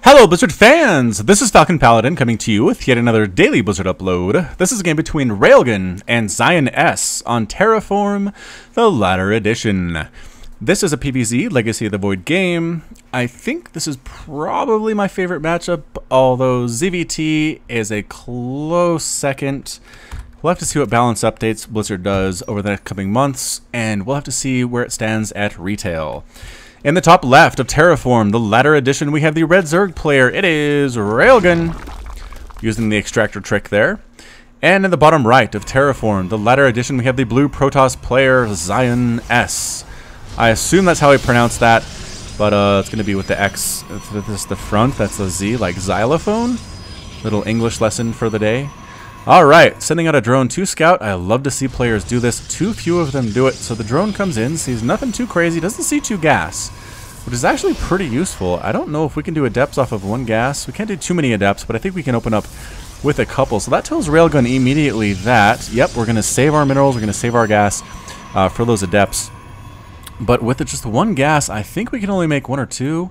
Hello Blizzard fans! This is Falcon Paladin coming to you with yet another daily Blizzard upload. This is a game between Railgan and XionS on Terraform, the latter edition. This is a PvZ Legacy of the Void game. I think this is probably my favorite matchup, although ZVT is a close second. We'll have to see what balance updates Blizzard does over the coming months, and we'll have to see where it stands at retail. In the top left of Terraform, the latter edition, we have the red Zerg player. It is Railgan, using the extractor trick there. And in the bottom right of Terraform, the latter edition, we have the blue Protoss player, XionS. I assume that's how I pronounce that, but it's going to be with the X. This is the front, that's the Z, like xylophone. Little English lesson for the day. Alright, sending out a drone to scout. I love to see players do this. Too few of them do it. So the drone comes in, sees nothing too crazy, doesn't see two gas, which is actually pretty useful. I don't know if we can do adepts off of one gas. We can't do too many adepts, but I think we can open up with a couple. So that tells Railgun immediately that, yep, we're going to save our minerals, we're going to save our gas for those adepts. But with just one gas, I think we can only make one or two.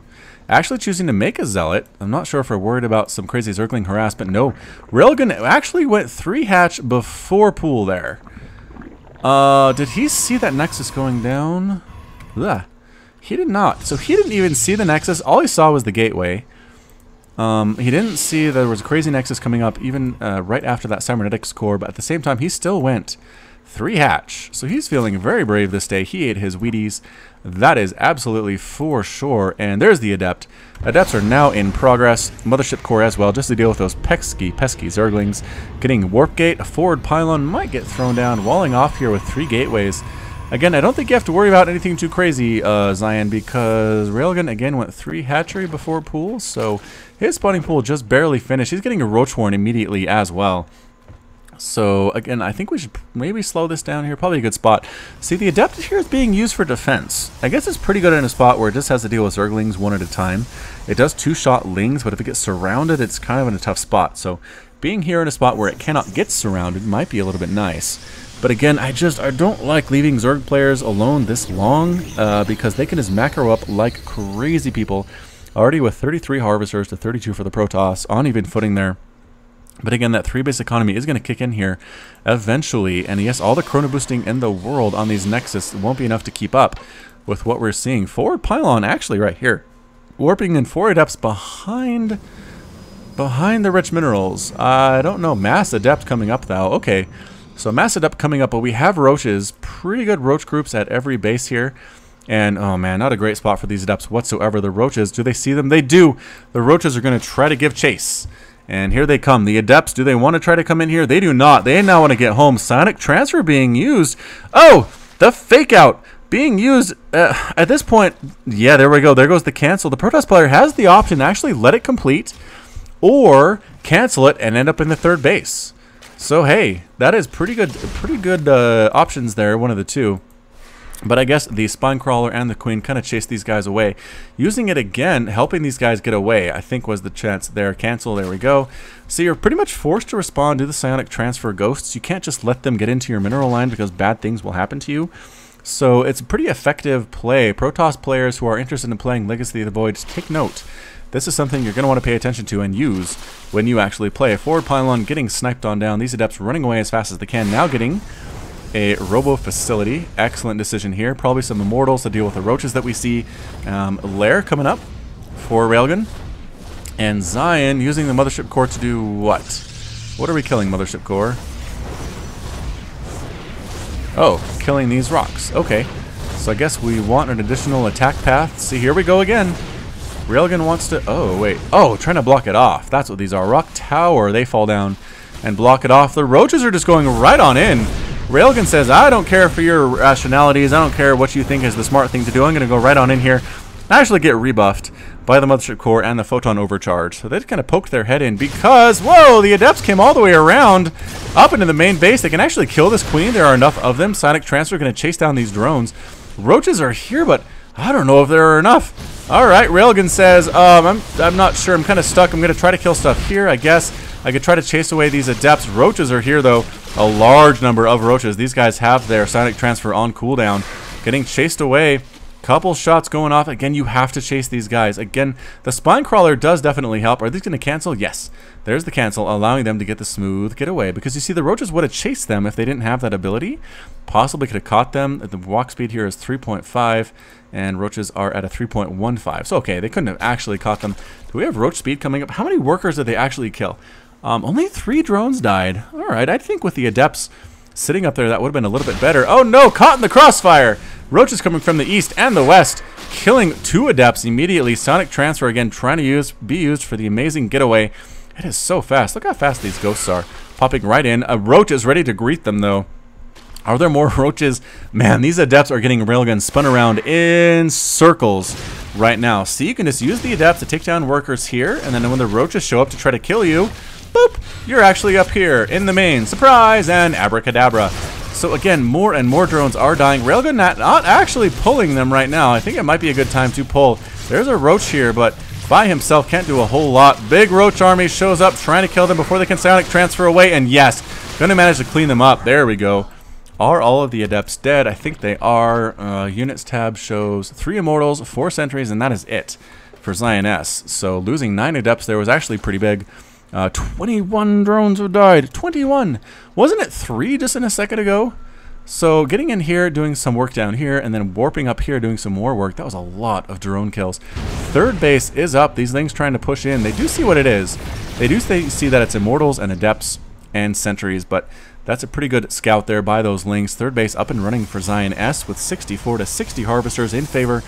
Actually choosing to make a zealot. I'm not sure if we're worried about some crazy Zergling harassment. No, Railgun actually went 3 hatch before pool there. Did he see that Nexus going down? Ugh. He did not. So he didn't even see the Nexus. All he saw was the gateway. He didn't see there was a crazy Nexus coming up even right after that Cybernetics core, but at the same time he still went 3 hatch. So he's feeling very brave this day. He ate his Wheaties. That is absolutely for sure. And there's the Adept. Adepts are now in progress. Mothership core as well, just to deal with those pesky Zerglings. Getting Warp Gate. A forward pylon might get thrown down. Walling off here with 3 gateways. Again, I don't think you have to worry about anything too crazy, Zion, because Railgun again went 3 hatchery before pool. So his spawning pool just barely finished. He's getting a Roach Horn immediately as well. So, again, I think we should maybe slow this down here. Probably a good spot. See, the Adept here is being used for defense. I guess it's pretty good in a spot where it just has to deal with Zerglings one at a time. It does 2-shot Lings, but if it gets surrounded, it's kind of in a tough spot. So, being here in a spot where it cannot get surrounded might be a little bit nice. But again, I don't like leaving Zerg players alone this long because they can just macro up like crazy people. Already with 33 Harvesters to 32 for the Protoss, on even footing there. But again, that 3-base economy is going to kick in here eventually. And yes, all the chrono boosting in the world on these Nexus won't be enough to keep up with what we're seeing. Forward pylon actually right here. Warping in 4 adepts behind the rich minerals. I don't know. Mass adept coming up though. Okay, so mass adept coming up, but we have roaches. Pretty good roach groups at every base here. And, oh man, not a great spot for these adepts whatsoever. The roaches, do they see them? They do. The roaches are going to try to give chase. And here they come. The Adepts, do they want to try to come in here? They do not. They now want to get home. Sonic Transfer being used. Oh, the fake out being used at this point. Yeah, there we go. There goes the cancel. The Protoss player has the option to actually let it complete or cancel it and end up in the 3rd base. So, hey, that is pretty good options there, one of the two. But I guess the Spinecrawler and the Queen kind of chased these guys away. Using it again, helping these guys get away, I think was the chance there. Cancel, there we go. So you're pretty much forced to respond to the Psionic Transfer Ghosts. You can't just let them get into your mineral line because bad things will happen to you. So it's a pretty effective play. Protoss players who are interested in playing Legacy of the Void, just take note. This is something you're going to want to pay attention to and use when you actually play. Forward pylon getting sniped on down. These Adepts running away as fast as they can. Now getting a robo facility. Excellent decision here. Probably some immortals to deal with the roaches that we see. Lair coming up for Railgun. And Zion using the Mothership Core to do what? What are we killing, Mothership Core? Oh, killing these rocks. Okay. So I guess we want an additional attack path. See, here we go again. Railgun wants to... Oh, wait. Oh, trying to block it off. That's what these are. Rock Tower. They fall down and block it off. The roaches are just going right on in. Railgun says, I don't care for your rationalities. I don't care what you think is the smart thing to do. I'm going to go right on in here. I actually get rebuffed by the Mothership Core and the Photon Overcharge. So they kind of poked their head in because, whoa, the Adepts came all the way around up into the main base. They can actually kill this Queen. There are enough of them. Sonic Transfer going to chase down these drones. Roaches are here, but I don't know if there are enough. All right, Railgun says, I'm not sure. I'm kind of stuck. I'm going to try to kill stuff here, I guess. I could try to chase away these Adepts. Roaches are here, though. A large number of roaches. These guys have their Sonic Transfer on cooldown. Getting chased away Couple shots going off. Again, you have to chase these guys. Again, the spine crawler does definitely help. Are these going to cancel? Yes. There's the cancel, allowing them to get the smooth getaway. Because you see, the roaches would have chased them if they didn't have that ability. Possibly could have caught them. The walk speed here is 3.5, and roaches are at a 3.15. So, okay, they couldn't have actually caught them. Do we have roach speed coming up? How many workers did they actually kill? Only 3 drones died. All right, I think with the adepts sitting up there, that would have been a little bit better. Oh, no, caught in the crossfire. Roaches coming from the east and the west, killing 2 adepts immediately. Sonic transfer again, trying to be used for the amazing getaway. It is so fast. Look how fast these ghosts are. Popping right in. A roach is ready to greet them, though. Are there more roaches? Man, these adepts are getting railguns spun around in circles right now. See, you can just use the adepts to take down workers here, and then when the roaches show up to try to kill you, boop, you're actually up here in the main. Surprise and abracadabra. So again, more and more drones are dying. Railgun not actually pulling them right now. I think it might be a good time to pull. There's a roach here, but by himself can't do a whole lot. Big roach army shows up trying to kill them before they can sonic transfer away, and yes, gonna manage to clean them up. There we go. Are all of the adepts dead? I think they are. Units tab shows 3 immortals, 4 sentries, and that is it for XionS. So losing 9 adepts there was actually pretty big. 21 drones have died. 21! Wasn't it 3 just in a second ago? So getting in here, doing some work down here, and then warping up here, doing some more work. That was a lot of drone kills. Third base is up. These things trying to push in. They do see what it is. They do see that it's immortals and adepts and sentries, but that's a pretty good scout there by those links. Third base up and running for XionS with 64 to 60 harvesters in favor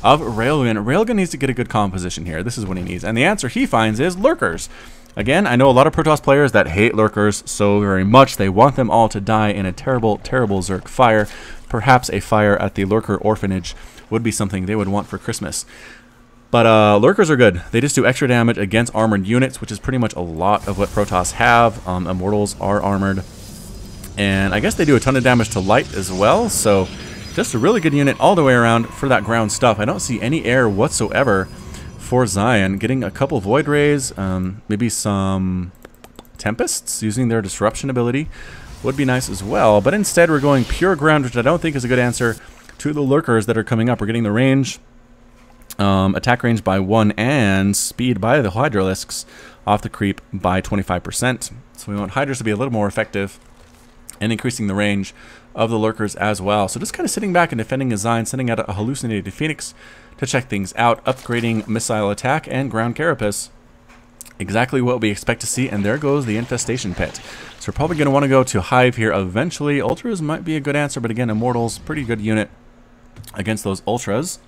of Railgan. Railgan needs to get a good composition here. This is what he needs. And the answer he finds is Lurkers. Again, I know a lot of Protoss players that hate Lurkers so very much. They want them all to die in a terrible, terrible Zerg fire. Perhaps a fire at the Lurker orphanage would be something they would want for Christmas. But Lurkers are good. They just do extra damage against armored units, which is pretty much a lot of what Protoss have. Immortals are armored. And I guess they do a ton of damage to light as well. So just a really good unit all the way around for that ground stuff. I don't see any air whatsoever for Xion. Getting a couple Void Rays, maybe some Tempests using their disruption ability would be nice as well. But instead we're going pure ground, which I don't think is a good answer to the Lurkers that are coming up. We're getting the range, attack range by 1, and speed by the Hydralisks off the creep by 25%. So we want Hydras to be a little more effective and increasing the range of the Lurkers as well. So just kind of sitting back and defending his Xion, sending out a hallucinated Phoenix to check things out, upgrading missile attack and ground carapace. Exactly what we expect to see, and there goes the infestation pit. So we're probably going to want to go to Hive here eventually. Ultras might be a good answer, but again, Immortals, pretty good unit against those Ultras.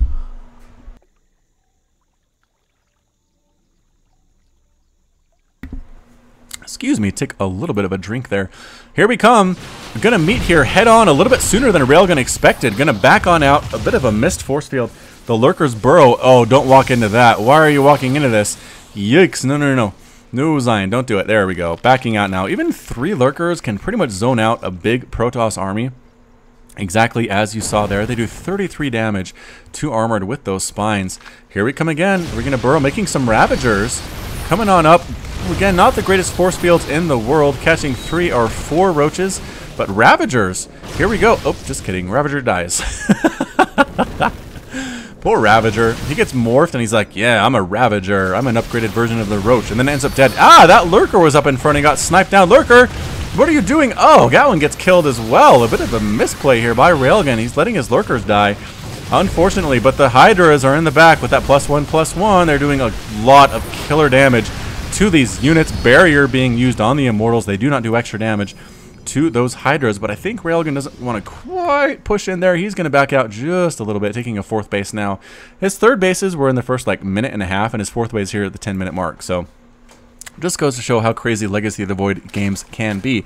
Excuse me, take a little bit of a drink there. Here we come. We're going to meet here head on a little bit sooner than Railgun expected. Going to back on out. A bit of a missed force field. The Lurkers burrow. Oh, don't walk into that. Why are you walking into this? Yikes. No, no, no. No, Xion, don't do it. There we go. Backing out now. Even 3 Lurkers can pretty much zone out a big Protoss army. Exactly as you saw there. They do 33 damage to armored with those spines. Here we come again. We're going to burrow, making some Ravagers. Coming on up. Again, not the greatest force fields in the world, catching 3 or 4 roaches, but Ravagers. Here we go. Oh, just kidding. Ravager dies. Poor Ravager. He gets morphed and he's like, yeah, I'm a Ravager. I'm an upgraded version of the roach, and then ends up dead. Ah, that Lurker was up in front and got sniped down. Lurker, what are you doing? Oh, that one gets killed as well. A bit of a misplay here by Railgun. He's letting his Lurkers die, unfortunately, but the Hydras are in the back with that +1/+1. They're doing a lot of killer damage to these units. Barrier being used on the Immortals. They do not do extra damage to those Hydras, but I think Railgun doesn't want to quite push in there. He's going to back out just a little bit, taking a 4th base now. His 3rd bases were in the first like minute and a half, and his 4th base here at the 10-minute mark. So just goes to show how crazy Legacy of the Void games can be.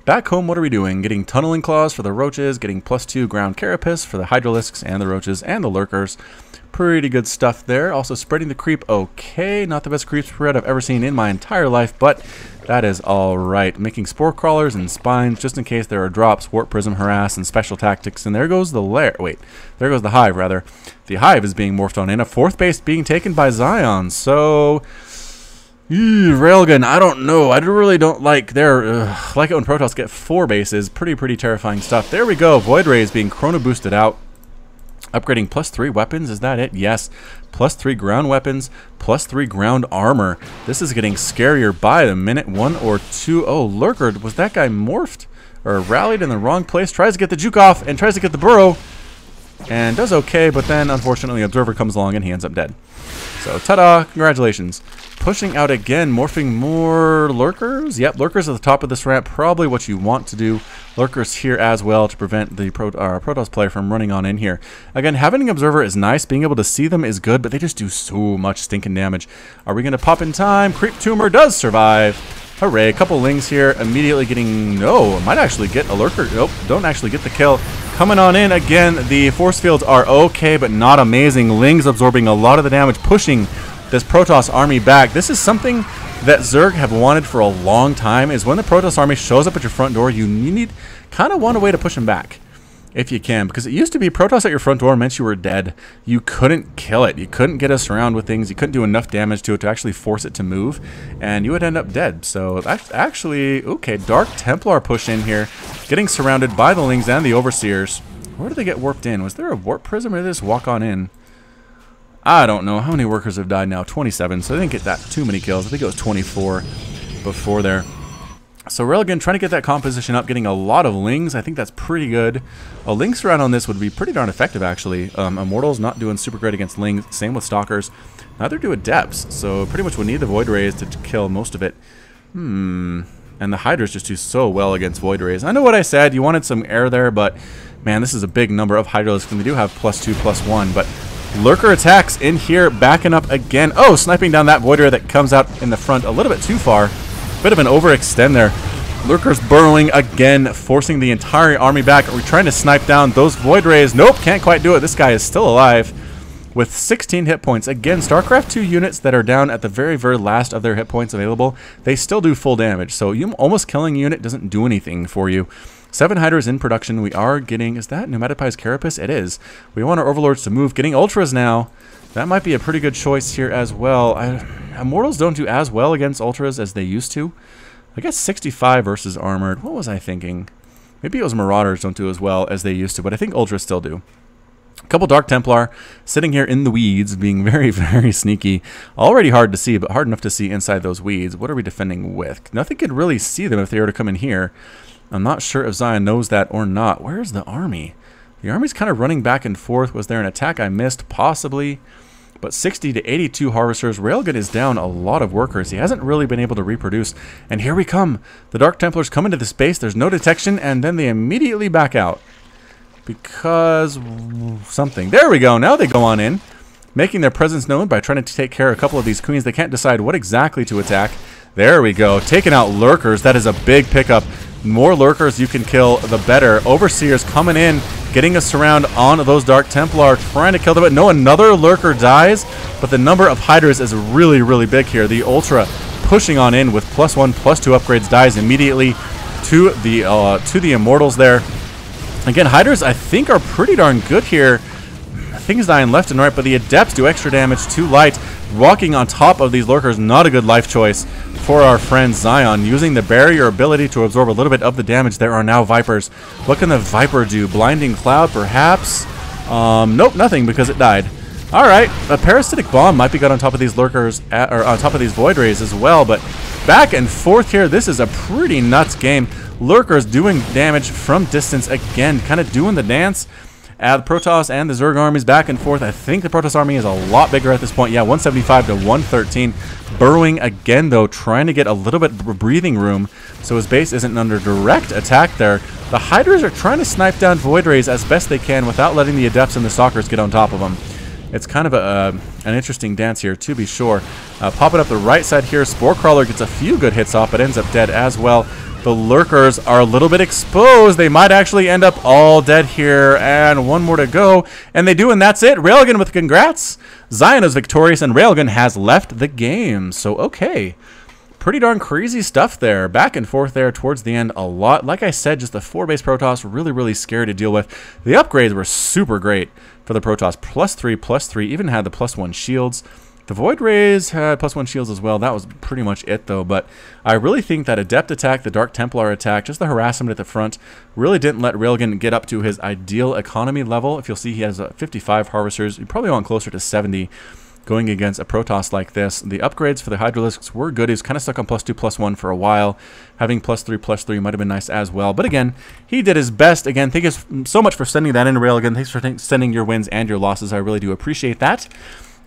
Back home, what are we doing? Getting Tunneling Claws for the Roaches, getting +2 Ground Carapace for the Hydralisks and the Roaches and the Lurkers. Pretty good stuff there. Also spreading the creep okay. Not the best creep spread I've ever seen in my entire life, but that is alright. Making Spore Crawlers and Spines just in case there are drops, Warp Prism, Harass, and Special Tactics. And there goes the lair. Wait, there goes the Hive, rather. The Hive is being morphed on in. A 4th base being taken by Xion. So Railgun, I don't know. I really don't like their like it when Protoss get 4 bases. Pretty terrifying stuff. There we go. Void Rays being chrono boosted out. Upgrading +3 weapons, is that it? Yes. +3 ground weapons, +3 ground armor. This is getting scarier by the minute. 1 or 2. Oh, Lurker, was that guy morphed? Or rallied in the wrong place? Tries to get the juke off and tries to get the burrow. And does okay, but then unfortunately Observer comes along and he ends up dead. So, ta-da, congratulations. Pushing out again, morphing more Lurkers. Yep, Lurkers at the top of this ramp, probably what you want to do. Lurkers here as well to prevent the Protoss player from running on in here. Again, having an Observer is nice. Being able to see them is good, but they just do so much stinking damage. Are we going to pop in time? Creep Tumor does survive. Hooray, a couple Lings here, immediately getting... No, might actually get a Lurker. Nope, don't actually get the kill. Coming on in, again, the force fields are okay, but not amazing. Lings absorbing a lot of the damage, pushing this Protoss army back. This is something that Zerg have wanted for a long time, is when the Protoss army shows up at your front door, you need kind of want a way to push them back. If you can, because it used to be Protoss at your front door meant you were dead. You couldn't kill it. You couldn't get us around with things. You couldn't do enough damage to it to actually force it to move, and you would end up dead. So that's actually, okay, Dark Templar push in here, getting surrounded by the Lings and the Overseers. Where did they get warped in? Was there a warp prism, or did they just walk on in? I don't know. How many workers have died now? 27, so they didn't get that too many kills. I think it was 24 before there. So Railgan trying to get that composition up, getting a lot of Lings. I think that's pretty good. A Lings round on this would be pretty darn effective, actually. Immortals not doing super great against Lings. Same with Stalkers. Neither do Adepts, so pretty much would need the Void Rays to kill most of it. And the Hydras just do so well against Void Rays. I know what I said. You wanted some air there, but man, this is a big number of Hydras, and they do have +2, +1, but Lurker attacks in here, backing up again. Oh, sniping down that Void Ray that comes out in the front a little bit too far. Bit of an overextend there. Lurker's burrowing again, forcing the entire army back. Are we trying to snipe down those Void Rays? Nope, can't quite do it. This guy is still alive with 16 hit points. Again, StarCraft 2 units that are down at the very, very last of their hit points available, they still do full damage. So you almost killing a unit doesn't do anything for you. 7 Hydras in production. We are getting... Is that Pneumatopy's Carapace? It is. We want our Overlords to move. Getting Ultras now. That might be a pretty good choice here as well. Immortals don't do as well against Ultras as they used to. I guess 65 versus Armored. What was I thinking? Maybe it was Marauders don't do as well as they used to, but I think Ultras still do. A couple Dark Templar sitting here in the weeds, being very, very sneaky. Already hard to see, but hard enough to see inside those weeds. What are we defending with? Nothing could really see them if they were to come in here. I'm not sure if Zion knows that or not. Where's the army? The army's kind of running back and forth. Was there an attack I missed? Possibly. But 60 to 82 Harvesters. Railgun is down a lot of workers. He hasn't really been able to reproduce. And here we come. The Dark Templars come into the space. There's no detection, and then they immediately back out. Because something. There we go. Now they go on in, making their presence known by trying to take care of a couple of these queens. They can't decide what exactly to attack. There we go. Taking out Lurkers. That is a big pickup. More Lurkers you can kill, the better. Overseers coming in, getting a surround on those Dark Templar, trying to kill them. But no, another Lurker dies, but the number of Hydras is really, really big here. The Ultra pushing on in with +1, +2 upgrades, dies immediately to the Immortals there. Again, Hydras, I think, are pretty darn good here. Things dying left and right, but the Adepts do extra damage to Light. Walking on top of these Lurkers, not a good life choice for our friend Zion. Using the barrier ability to absorb a little bit of the damage. There are now Vipers. What can the Viper do? Blinding Cloud, perhaps? Nope, nothing, because it died. Alright, a Parasitic Bomb might be good on top of these Lurkers, or on top of these Void Rays as well, but back and forth here, this is a pretty nuts game. Lurkers doing damage from distance again, kind of doing the dance. The Protoss and the Zerg armies back and forth. I think the Protoss army is a lot bigger at this point. Yeah, 175 to 113. Burrowing again, though, trying to get a little bit of breathing room so his base isn't under direct attack there. The Hydras are trying to snipe down Void Rays as best they can without letting the Adepts and the Stalkers get on top of them. It's kind of an interesting dance here, to be sure. Popping up the right side here, Spore Crawler gets a few good hits off, but ends up dead as well. The Lurkers are a little bit exposed. They might actually end up all dead here, and one more to go. And they do, and that's it. Railgun with congrats. Zion is victorious, and Railgun has left the game. So, okay. Pretty darn crazy stuff there. Back and forth there towards the end a lot. Like I said, just the 4-base Protoss, really, really scary to deal with. The upgrades were super great for the Protoss. +3, +3, even had the +1 shields. The Void Rays had +1 shields as well. That was pretty much it, though. But I really think that Adept attack, the Dark Templar attack, just the harassment at the front, really didn't let Railgan get up to his ideal economy level. If you'll see, he has 55 Harvesters. You probably want closer to 70 going against a Protoss like this. The upgrades for the Hydralisks were good. He was kind of stuck on +2/+1 for a while. Having +3/+3 might have been nice as well. But again, he did his best. Again, thank you so much for sending that in, Railgan. Thanks for sending your wins and your losses. I really do appreciate that.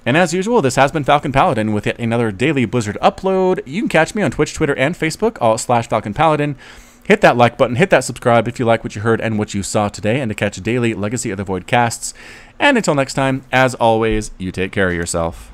And as usual, this has been Falcon Paladin with yet another daily Blizzard upload. You can catch me on Twitch, Twitter, and Facebook, all /Falcon Paladin. Hit that like button, hit that subscribe if you like what you heard and what you saw today, and to catch daily Legacy of the Void casts. And until next time, as always, you take care of yourself.